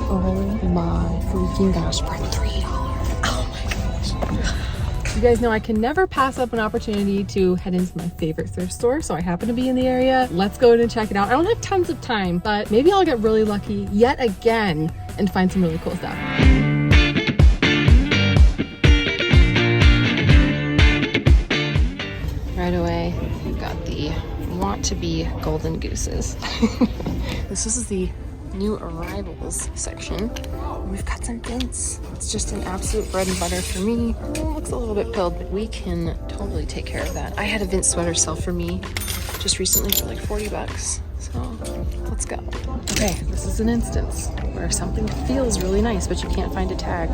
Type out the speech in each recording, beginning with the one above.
Oh my freaking gosh, for $3. Oh my gosh. You guys know I can never pass up an opportunity to head into my favorite thrift store, so I happen to be in the area. Let's go in and check it out. I don't have tons of time, but maybe I'll get really lucky yet again and find some really cool stuff. Right away, we've got the want to be golden gooses. This is the new arrivals section. We've got some vints. It's just an absolute bread and butter for me. Oh, it looks a little bit pilled, but we can totally take care of that. I had a Vince sweater sell for me just recently for like 40 bucks. So let's go. Okay, this is an instance where something feels really nice, but you can't find a tag.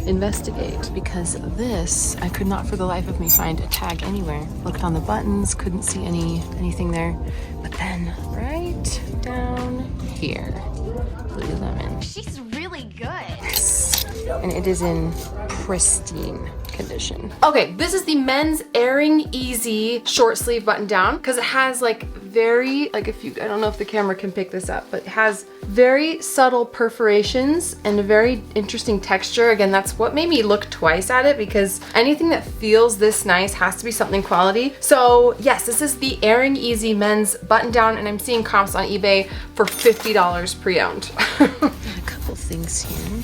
Investigate, because this, I could not for the life of me find a tag anywhere. Looked on the buttons, couldn't see anything there. But then right down here, Lululemon. She's really good. Yes. And it is in pristine condition. Okay, this is the men's Airing Easy short sleeve button down, because it has like very, like if you, I don't know if the camera can pick this up, but it has very subtle perforations and a very interesting texture. Again, that's what made me look twice at it, because anything that feels this nice has to be something quality. So yes, this is the Airing Easy men's button down, and I'm seeing comps on eBay for $50 pre-owned. A couple things here.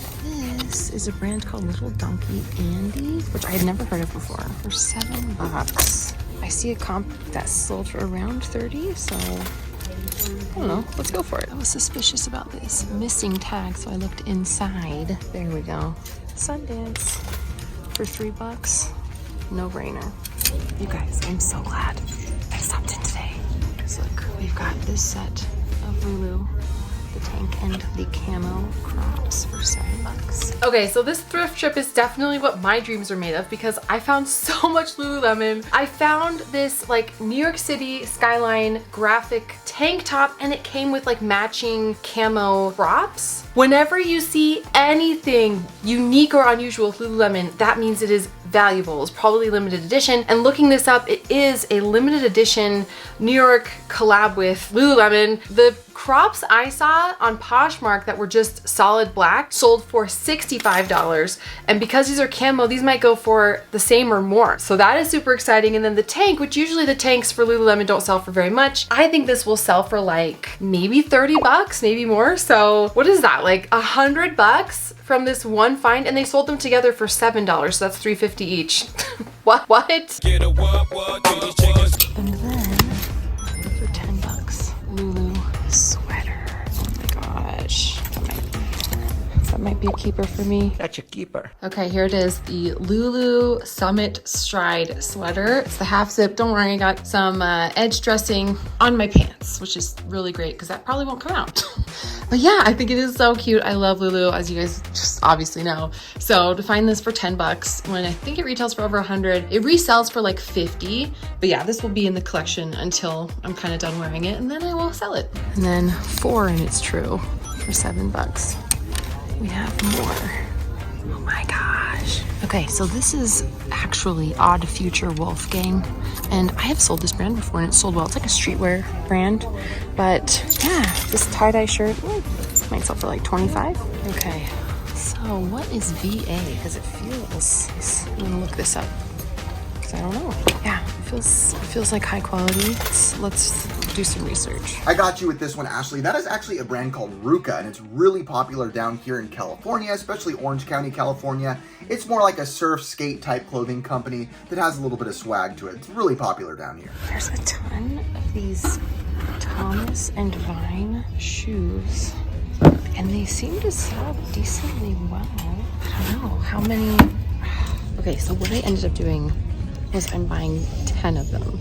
This is a brand called Little Donkey Andy, which I had never heard of before, for $7. I see a comp that sold for around 30, so I don't know, let's go for it. I was suspicious about this missing tag, so I looked inside. There we go. Sundance for $3. No brainer. You guys, I'm so glad I stopped in today. Because look, we've got this set of Lulu, the tank and the camo crops for $7. Okay, so this thrift trip is definitely what my dreams are made of, because I found so much Lululemon. I found this like New York City skyline graphic tank top, and it came with like matching camo crops. Whenever you see anything unique or unusual with Lululemon, that means it is valuable. It's probably limited edition. And looking this up, it is a limited edition New York collab with Lululemon. The crops I saw on Poshmark that were just solid black sold for $65. And because these are camo, these might go for the same or more. So that is super exciting. And then the tank, which usually the tanks for Lululemon don't sell for very much, I think this will sell for like maybe 30 bucks, maybe more. So what is that? Like $100 from this one find, and they sold them together for $7. So that's $3.50 each. What? And then for $10, Lulu sweater. Oh my gosh. That might be a keeper for me. That's a keeper. Okay, here it is, the Lulu Summit Stride sweater. It's the half zip. Don't worry, I got some edge dressing on my pants, which is really great because that probably won't come out. But yeah, I think it is so cute. I love Lulu, as you guys just obviously know. So to find this for $10 when I think it retails for over 100, it resells for like 50. But yeah, this will be in the collection until I'm kind of done wearing it, and then I will sell it. And then 4 and it's true for $7. We have more. Oh my gosh. Okay, so this is actually Odd Future Wolfgang, and I have sold this brand before and it's sold well. It's like a streetwear brand, but yeah, this tie-dye shirt might sell for like 25. Okay, so what is VA? Because it feels, I'm gonna look this up because I don't know. Yeah, it feels like high quality. Let's do some research. I got you with this one, Ashley. That is actually a brand called Ruka, and it's really popular down here in California, especially Orange County, California. It's more like a surf skate type clothing company that has a little bit of swag to it. It's really popular down here. There's a ton of these Thomas and Vine shoes, and they seem to sell decently well. I don't know how many. Okay, so what I ended up doing was I'm buying 10 of them.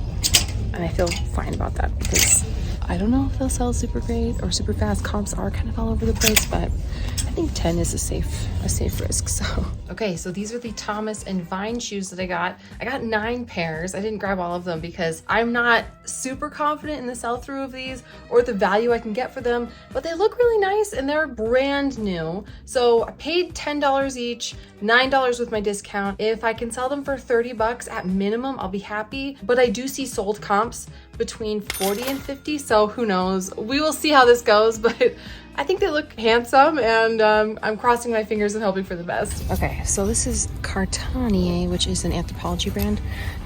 And I feel fine about that because I don't know if they'll sell super great or super fast. Comps are kind of all over the place, but I think 10 is a safe risk. So okay, so these are the Thomas and Vine shoes that I got. I got 9 pairs. I didn't grab all of them because I'm not super confident in the sell-through of these or the value I can get for them, but they look really nice and they're brand new. So I paid $10 each, $9 with my discount. If I can sell them for 30 bucks at minimum, I'll be happy. But I do see sold comps between 40 and 50, so who knows? We will see how this goes, but I think they look handsome, and I'm crossing my fingers and hoping for the best. Okay, so this is Cartanier, which is an Anthropologie brand,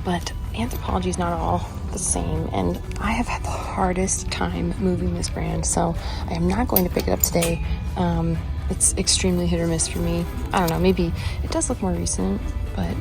but Anthropologie is not all the same, and I have had the hardest time moving this brand, so I am not going to pick it up today. It's extremely hit or miss for me. I don't know, maybe it does look more recent, but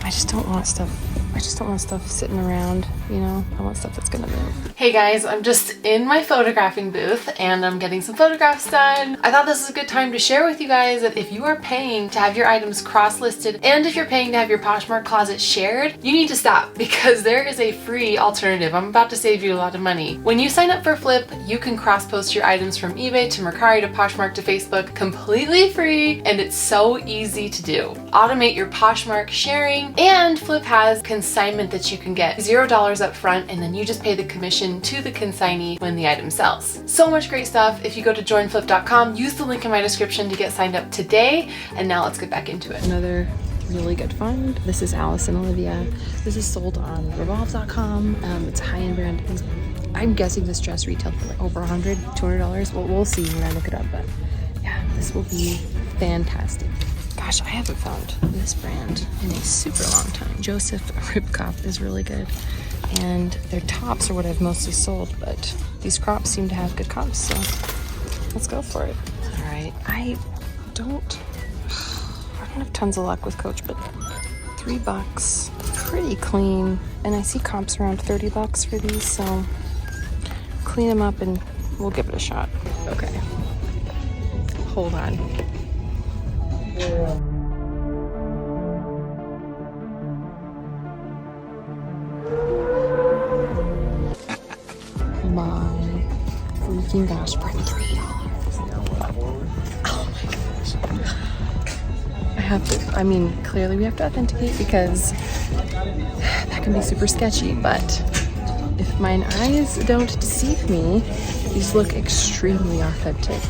I just don't want stuff. I just don't want stuff sitting around, you know? I want stuff that's gonna move. Hey guys, I'm just in my photographing booth and I'm getting some photographs done. I thought this was a good time to share with you guys that if you are paying to have your items cross-listed and if you're paying to have your Poshmark closet shared, you need to stop because there is a free alternative. I'm about to save you a lot of money. When you sign up for Flip, you can cross-post your items from eBay to Mercari to Poshmark to Facebook completely free, and it's so easy to do. Automate your Poshmark sharing, and Flip has consignment that you can get $0 up front, and then you just pay the commission to the consignee when the item sells. So much great stuff. If you go to joinflip.com, use the link in my description to get signed up today. And now let's get back into it. Another really good find. This is Alice and Olivia. This is sold on Revolve.com. It's a high-end brand. I'm guessing this dress retailed for like over $100, $200. Well, we'll see when I look it up, but yeah, this will be fantastic. Gosh, I haven't found this brand in a super long time. Joseph Ribkop is really good, and their tops are what I've mostly sold, but these crops seem to have good comps, so let's go for it. All right, I don't have tons of luck with Coach, but $3, pretty clean, and I see comps around $30 for these, so clean them up and we'll give it a shot. Okay, hold on. My freaking gosh, for $3. Oh my gosh. I have to, I mean, clearly we have to authenticate because that can be super sketchy, but if mine eyes don't deceive me, these look extremely authentic.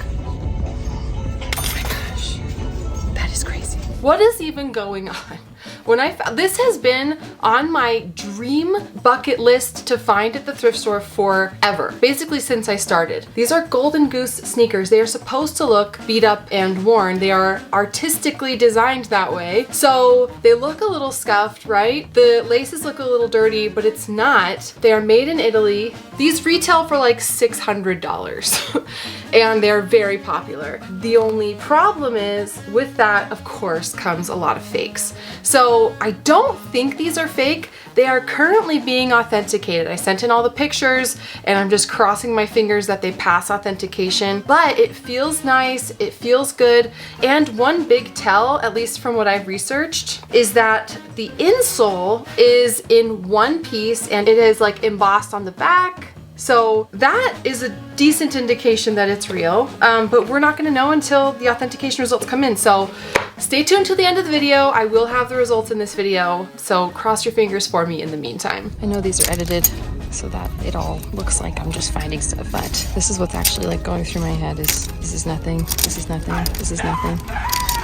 What is even going on? When I found this has been on my dream bucket list to find at the thrift store forever, basically since I started. These are Golden Goose sneakers. They are supposed to look beat up and worn. They are artistically designed that way. So they look a little scuffed, right? The laces look a little dirty, but it's not. They are made in Italy. These retail for like $600 and they're very popular. The only problem is with that, of course, comes a lot of fakes. So I don't think these are fake. They are currently being authenticated. I sent in all the pictures and I'm just crossing my fingers that they pass authentication, but it feels nice, it feels good. And one big tell, at least from what I've researched, is that the insole is in one piece and it is like embossed on the back. So that is a decent indication that it's real, but we're not gonna know until the authentication results come in. So stay tuned to the end of the video. I will have the results in this video, so cross your fingers for me in the meantime. I know these are edited so that it all looks like I'm just finding stuff, but this is what's actually like going through my head is this is nothing, this is nothing, this is nothing,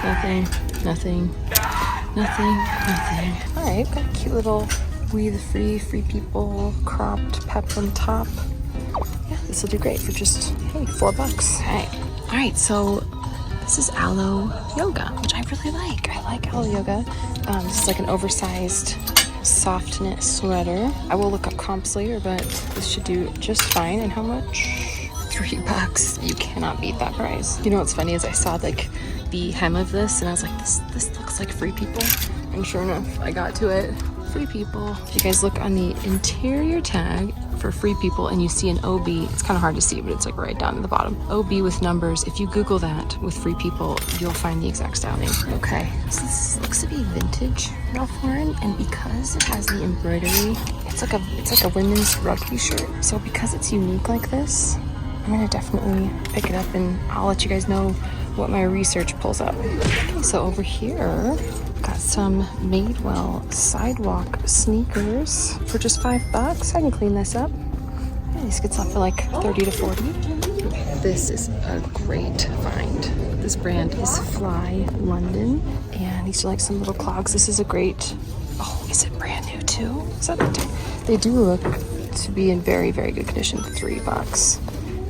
nothing, nothing, nothing, nothing. All right, got a cute little We the Free People cropped peplum top. Yeah, this will do great for just, hey, $4. Hey. All right, so this is Aloe Yoga, which I really like. I like Aloe Yoga. This is like an oversized soft knit sweater. I will look up comps later, but this should do just fine. And how much? $3. You cannot beat that price. You know what's funny is I saw like the hem of this and I was like, this looks like Free People. And sure enough, I got to it. Free People. If you guys look on the interior tag for Free People and you see an OB, it's kind of hard to see, but it's like right down at the bottom. OB with numbers. If you Google that with Free People, you'll find the exact style name. Okay, so this looks to be vintage Ralph Lauren, and because it has the embroidery, it's like a women's rugby shirt. So because it's unique like this, I'm gonna definitely pick it up and I'll let you guys know what my research pulls up. Okay, so over here, got some Madewell sidewalk sneakers for just $5. I can clean this up. Yeah, these get up for like 30 to 40. This is a great find. This brand is Fly London, and these are like some little clogs. This is a great, oh, is it brand new too? Is that the they do look to be in very, very good condition for $3.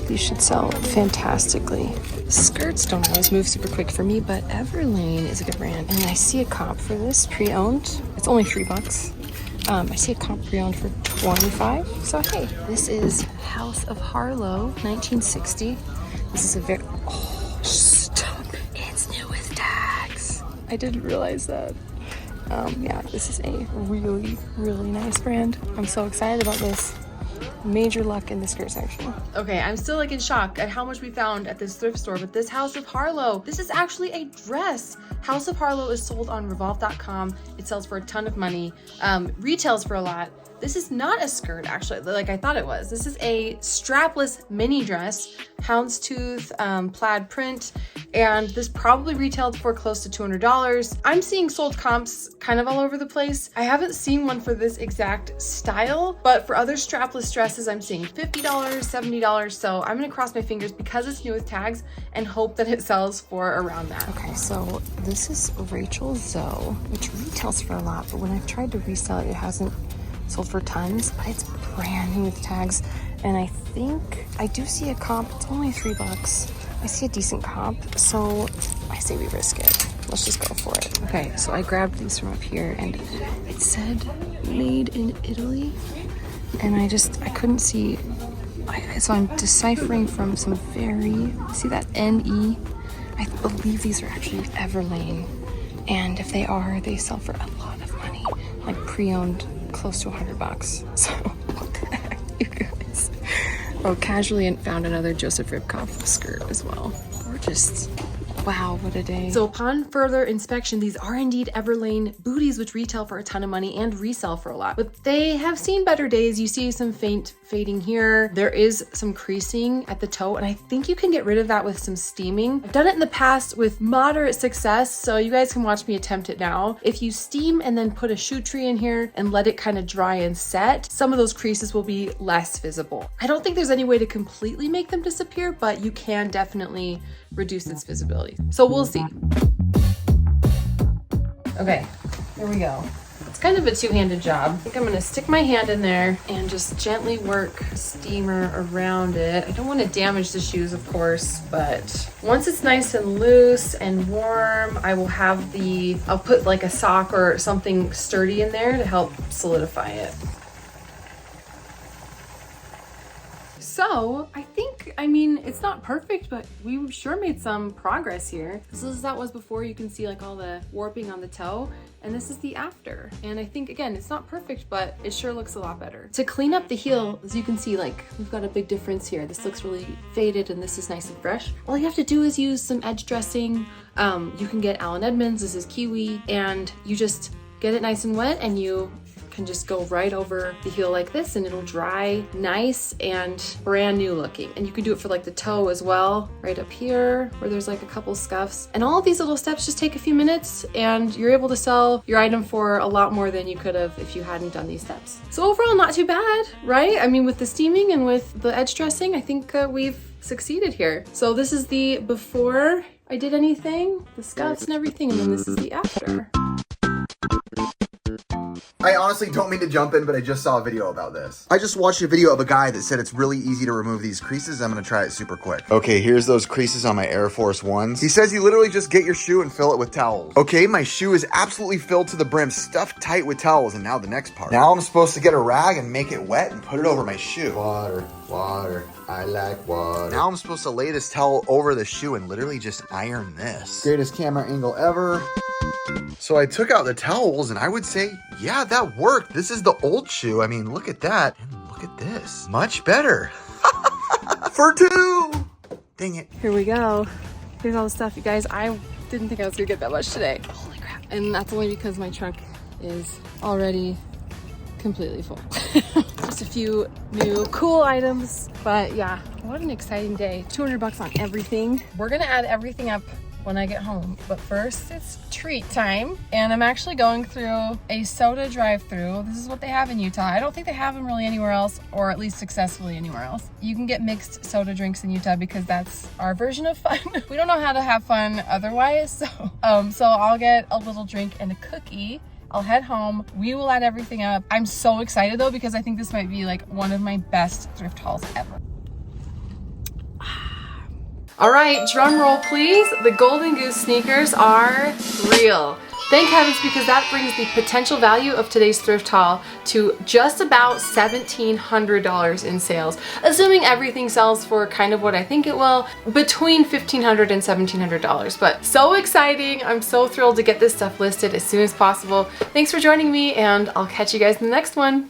these should sell fantastically. Skirts don't always move super quick for me, but Everlane is a good brand. And I see a comp for this pre-owned. It's only $3. I see a comp pre-owned for $25. So hey, this is House of Harlow, 1960. This is a very, oh, stop it. It's new with tags. I didn't realize that. Yeah, this is a really, really nice brand. I'm so excited about this. Major luck in the skirt section. Okay, I'm still like in shock at how much we found at this thrift store, but this House of Harlow, this is actually a dress. House of Harlow is sold on Revolve.com. It sells for a ton of money, retails for a lot. This is not a skirt, actually, like I thought it was. This is a strapless mini dress, houndstooth, plaid print, and this probably retailed for close to $200. I'm seeing sold comps kind of all over the place. I haven't seen one for this exact style, but for other strapless dresses, I'm seeing $50, $70. So I'm gonna cross my fingers because it's new with tags and hope that it sells for around that. Okay, so this is Rachel Zoe, which retails for a lot, but when I've tried to resell it, it hasn't sold for tons, but it's brand new with tags. And I think I do see a comp. It's only $3. I see a decent comp, so I say we risk it. Let's just go for it. Okay, so I grabbed these from up here and it said made in Italy, and I couldn't see. So I'm deciphering from some see that NE? I believe these are actually Everlane, and if they are, they sell for a lot of money, like pre-owned, close to $100. So what the heck, you guys? Oh, casually and found another Joseph Ribkoff skirt as well. Gorgeous. Wow, what a day. So upon further inspection, these are indeed Everlane booties, which retail for a ton of money and resell for a lot. But they have seen better days. You see some fading here. There is some creasing at the toe, and I think you can get rid of that with some steaming. I've done it in the past with moderate success, so you guys can watch me attempt it now. If you steam and then put a shoe tree in here and let it kind of dry and set, some of those creases will be less visible. I don't think there's any way to completely make them disappear, but you can definitely reduce its visibility. So we'll see. Okay, here we go. It's kind of a two-handed job. I think I'm gonna stick my hand in there and just gently work steamer around it. I don't want to damage the shoes, of course, but once it's nice and loose and warm, I'll put like a sock or something sturdy in there to help solidify it. So I mean, it's not perfect, but we sure made some progress here. So this is how it was before. You can see like all the warping on the toe, and this is the after. And I think, again, it's not perfect, but it sure looks a lot better. To clean up the heel, as you can see, like we've got a big difference here. This looks really faded and this is nice and fresh. All you have to do is use some edge dressing. You can get Allen Edmonds, this is Kiwi, and you just get it nice and wet and you can just go right over the heel like this and it'll dry nice and brand new looking. And you can do it for like the toe as well, right up here where there's like a couple scuffs. And all of these little steps just take a few minutes and you're able to sell your item for a lot more than you could have if you hadn't done these steps. So overall, not too bad, right? I mean, with the steaming and with the edge dressing, I think we've succeeded here. So this is the before I did anything, the scuffs and everything, and then this is the after. I honestly don't mean to jump in, but I just saw a video about this. I just watched a video of a guy that said it's really easy to remove these creases. I'm gonna try it super quick. Okay, here's those creases on my Air Force Ones. He says you literally just get your shoe and fill it with towels. Okay, my shoe is absolutely filled to the brim, stuffed tight with towels, and now the next part. Now I'm supposed to get a rag and make it wet and put it over my shoe. Water, I like water. Now I'm supposed to lay this towel over the shoe and literally just iron this. Greatest camera angle ever. So I took out the towels and I would say, yeah, that worked. This is the old shoe. I mean, look at that. And look at this. Much better. For two. Dang it. Here we go. Here's all the stuff, you guys. I didn't think I was gonna get that much today. Holy crap. And that's only because my trunk is already completely full. Just a few new cool items, but yeah, what an exciting day. 200 bucks on everything. We're gonna add everything up when I get home, but first it's treat time, and I'm actually going through a soda drive-through. This is what they have in Utah. I don't think they have them really anywhere else, or at least successfully anywhere else. You can get mixed soda drinks in Utah because that's our version of fun. We don't know how to have fun otherwise, so I'll get a little drink and a cookie. I'll head home. We will add everything up. I'm so excited though, because I think this might be like one of my best thrift hauls ever. All right, drum roll please. The Golden Goose sneakers are real. Thank heavens, because that brings the potential value of today's thrift haul to just about $1,700 in sales. Assuming everything sells for kind of what I think it will, between $1,500 and $1,700. But so exciting. I'm so thrilled to get this stuff listed as soon as possible. Thanks for joining me, and I'll catch you guys in the next one.